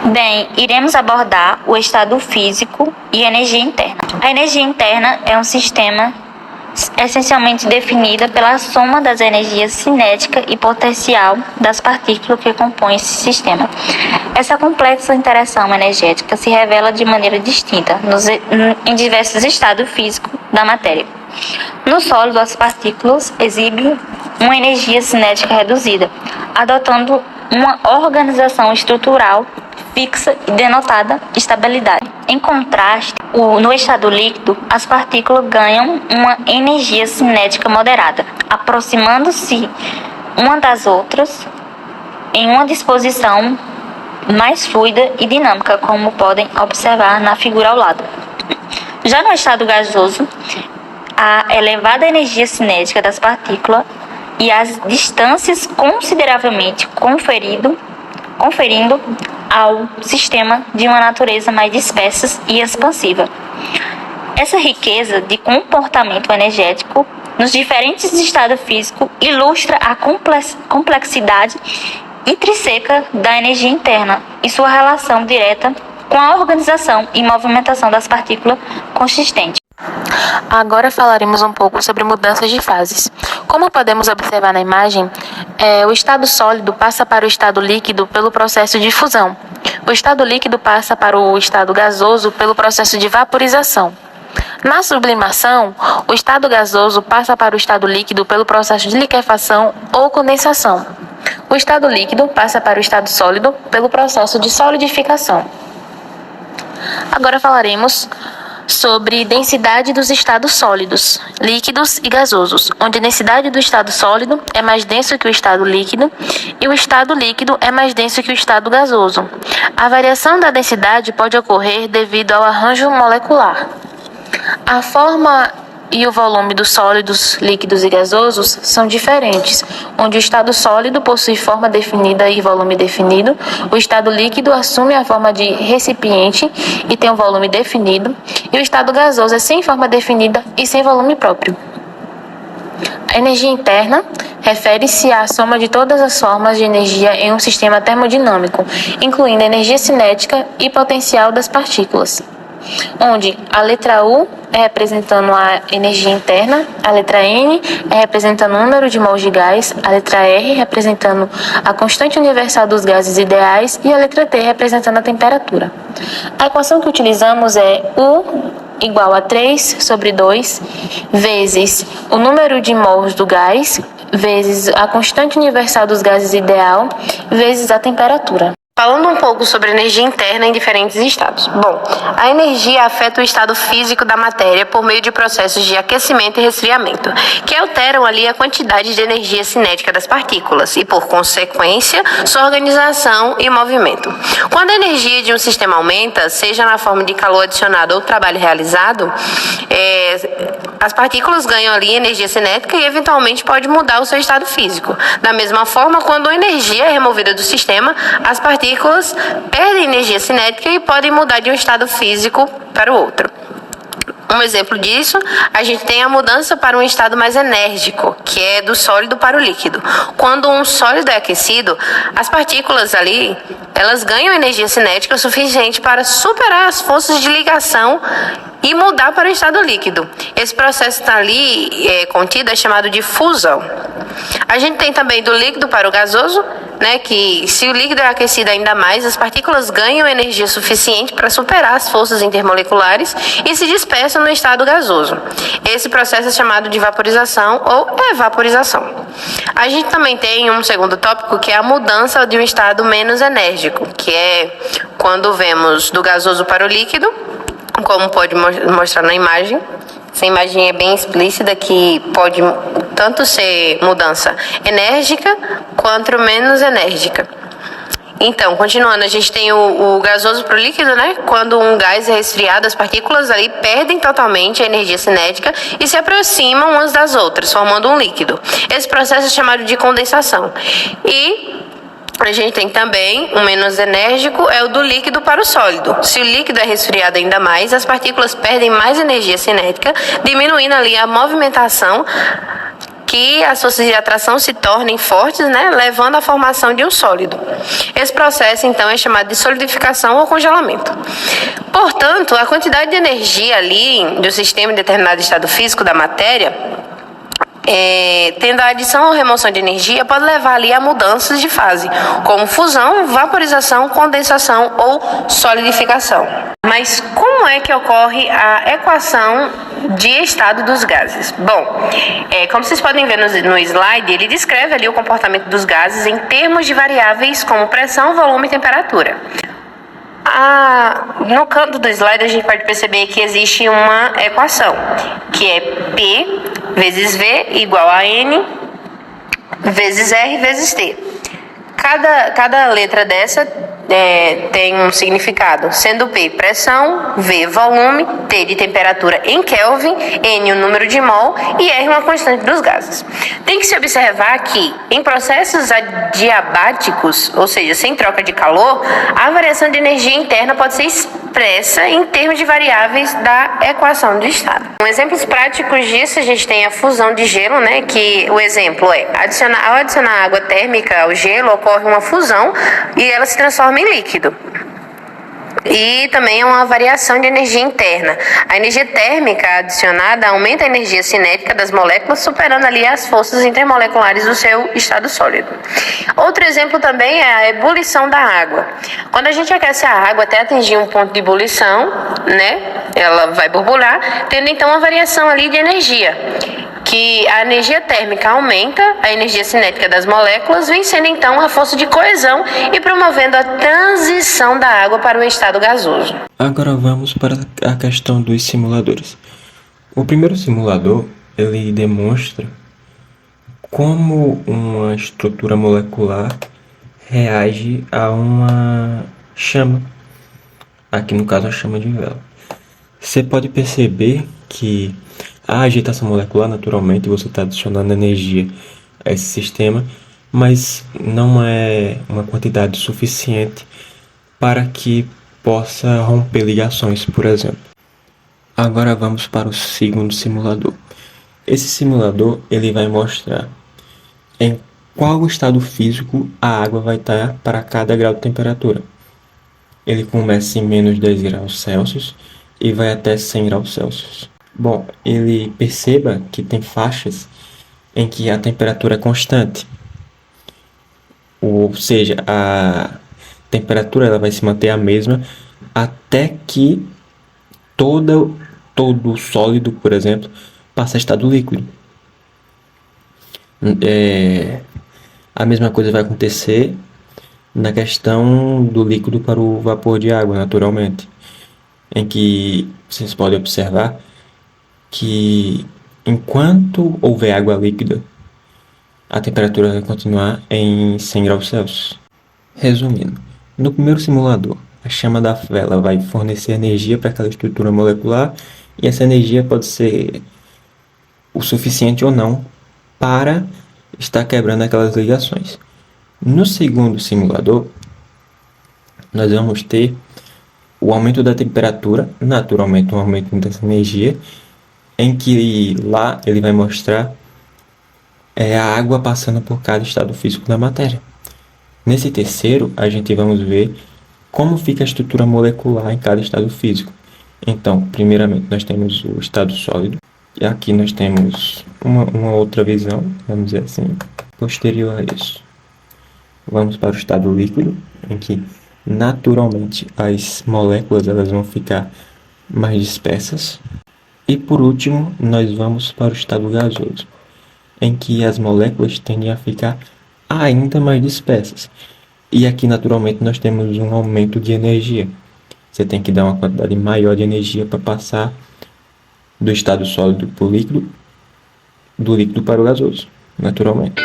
Bem, iremos abordar o estado físico e energia interna. A energia interna é um sistema essencialmente definida pela soma das energias cinética e potencial das partículas que compõem esse sistema. Essa complexa interação energética se revela de maneira distinta em diversos estados físicos da matéria. No sólido, as partículas exibem uma energia cinética reduzida, adotando uma organização estrutural fixa e denotada estabilidade. Em contraste, no estado líquido, as partículas ganham uma energia cinética moderada, aproximando-se uma das outras em uma disposição mais fluida e dinâmica, como podem observar na figura ao lado. Já no estado gasoso, a elevada energia cinética das partículas e as distâncias consideravelmente conferindo ao sistema de uma natureza mais dispersa e expansiva. Essa riqueza de comportamento energético nos diferentes estados físicos ilustra a complexidade intrínseca da energia interna e sua relação direta com a organização e movimentação das partículas consistentes. Agora falaremos um pouco sobre mudanças de fases. Como podemos observar na imagem, o estado sólido passa para o estado líquido pelo processo de fusão. O estado líquido passa para o estado gasoso pelo processo de vaporização. Na sublimação, o estado gasoso passa para o estado líquido pelo processo de liquefação ou condensação. O estado líquido passa para o estado sólido pelo processo de solidificação. Agora falaremos sobre densidade dos estados sólidos, líquidos e gasosos, onde a densidade do estado sólido é mais denso que o estado líquido e o estado líquido é mais denso que o estado gasoso. A variação da densidade pode ocorrer devido ao arranjo molecular. A forma e o volume dos sólidos, líquidos e gasosos são diferentes, onde o estado sólido possui forma definida e volume definido, o estado líquido assume a forma de recipiente e tem um volume definido, e o estado gasoso é sem forma definida e sem volume próprio. A energia interna refere-se à soma de todas as formas de energia em um sistema termodinâmico, incluindo a energia cinética e potencial das partículas, onde a letra U é representando a energia interna, a letra N é representando o número de mols de gás, a letra R representando a constante universal dos gases ideais e a letra T representando a temperatura. A equação que utilizamos é U igual a 3 sobre 2 vezes o número de mols do gás vezes a constante universal dos gases ideal vezes a temperatura. Falando um pouco sobre energia interna em diferentes estados. Bom, a energia afeta o estado físico da matéria por meio de processos de aquecimento e resfriamento, que alteram ali a quantidade de energia cinética das partículas e, por consequência, sua organização e movimento. Quando a energia de um sistema aumenta, seja na forma de calor adicionado ou trabalho realizado, as partículas ganham ali energia cinética e, eventualmente, pode mudar o seu estado físico. Da mesma forma, quando a energia é removida do sistema, as partículas perdem energia cinética e podem mudar de um estado físico para o outro. Um exemplo disso, a gente tem a mudança para um estado mais enérgico, que é do sólido para o líquido. Quando um sólido é aquecido, as partículas ali, elas ganham energia cinética suficiente para superar as forças de ligação e mudar para o estado líquido. Esse processo está ali contido, é chamado de fusão. A gente tem também do líquido para o gasoso, que se o líquido é aquecido ainda mais, as partículas ganham energia suficiente para superar as forças intermoleculares e se dispersam no estado gasoso. Esse processo é chamado de vaporização ou evaporização. A gente também tem um segundo tópico, que é a mudança de um estado menos enérgico, que é quando vemos do gasoso para o líquido, como pode mostrar na imagem. Essa imagem é bem explícita, que pode tanto ser mudança enérgica quanto menos enérgica. Então, continuando, a gente tem o gasoso para o líquido, Quando um gás é resfriado, as partículas ali perdem totalmente a energia cinética e se aproximam umas das outras, formando um líquido. Esse processo é chamado de condensação. E a gente tem também o menos enérgico, é o do líquido para o sólido. Se o líquido é resfriado ainda mais, as partículas perdem mais energia cinética, diminuindo ali a movimentação que as forças de atração se tornem fortes, né, levando à formação de um sólido. Esse processo, então, é chamado de solidificação ou congelamento. Portanto, a quantidade de energia ali do sistema em determinado estado físico da matéria, tendo a adição ou remoção de energia, pode levar ali a mudanças de fase, como fusão, vaporização, condensação ou solidificação. Mas como é que ocorre a equação de estado dos gases? Bom, como vocês podem ver no slide, ele descreve ali o comportamento dos gases em termos de variáveis como pressão, volume e temperatura. No canto do slide a gente pode perceber que existe uma equação, que é P vezes V igual a N vezes R vezes T. Cada letra dessa tem um significado, sendo P pressão, V volume, T de temperatura em Kelvin, N o número de mol e R uma constante dos gases. Tem que se observar que em processos adiabáticos, ou seja, sem troca de calor, a variação de energia interna pode ser expressa em termos de variáveis da equação de estado. Exemplos práticos disso, a gente tem a fusão de gelo, né, que o exemplo é, ao adicionar água térmica ao gelo, ocorre uma fusão e ela se transforma em líquido. E também é uma variação de energia interna. A energia térmica adicionada aumenta a energia cinética das moléculas, superando ali as forças intermoleculares do seu estado sólido. Outro exemplo também é a ebulição da água. Quando a gente aquece a água até atingir um ponto de ebulição, né, ela vai borbulhar, tendo então uma variação ali de energia, que a energia térmica aumenta, a energia cinética das moléculas, vencendo então a força de coesão e promovendo a transição da água para o estado gasoso. Agora vamos para a questão dos simuladores. O primeiro simulador, ele demonstra como uma estrutura molecular reage a uma chama, aqui no caso a chama de vela. Você pode perceber que a agitação molecular, naturalmente, você está adicionando energia a esse sistema, mas não é uma quantidade suficiente para que possa romper ligações, por exemplo. Agora vamos para o segundo simulador. Esse simulador ele vai mostrar em qual estado físico a água vai estar para cada grau de temperatura. Ele começa em menos 10 graus Celsius e vai até 100 graus Celsius. Bom, ele perceba que tem faixas em que a temperatura é constante, ou seja, a temperatura ela vai se manter a mesma até que todo o sólido, por exemplo, passe a estado líquido. A mesma coisa vai acontecer na questão do líquido para o vapor de água, naturalmente, em que vocês podem observar que enquanto houver água líquida, a temperatura vai continuar em 100 graus Celsius. Resumindo, no primeiro simulador, a chama da vela vai fornecer energia para aquela estrutura molecular e essa energia pode ser o suficiente ou não para estar quebrando aquelas ligações. No segundo simulador, nós vamos ter o aumento da temperatura, naturalmente um aumento dessa energia, em que lá ele vai mostrar a água passando por cada estado físico da matéria. Nesse terceiro, a gente vamos ver como fica a estrutura molecular em cada estado físico. Então, primeiramente, nós temos o estado sólido, e aqui nós temos uma outra visão, vamos dizer assim, posterior a isso. Vamos para o estado líquido, em que naturalmente as moléculas elas vão ficar mais dispersas. E por último, nós vamos para o estado gasoso, em que as moléculas tendem a ficar ainda mais dispersas. E aqui, naturalmente, nós temos um aumento de energia. Você tem que dar uma quantidade maior de energia para passar do estado sólido para o líquido, do líquido para o gasoso, naturalmente.